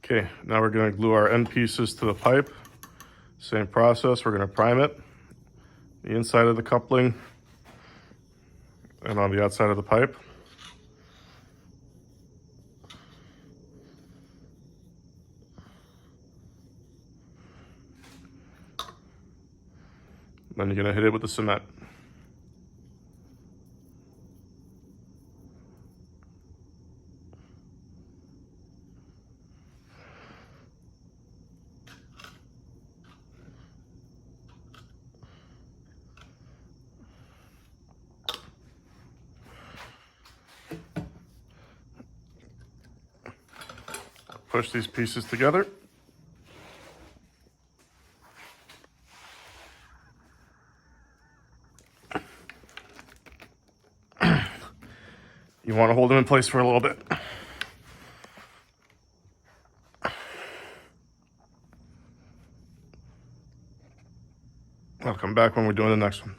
Okay, now we're going to glue our end pieces to the pipe. Same process, we're going to prime it, the inside of the coupling and on the outside of the pipe. Then you're going to hit it with the cement. Push these pieces together. You want to hold them in place for a little bit. I'll come back when we're doing the next one.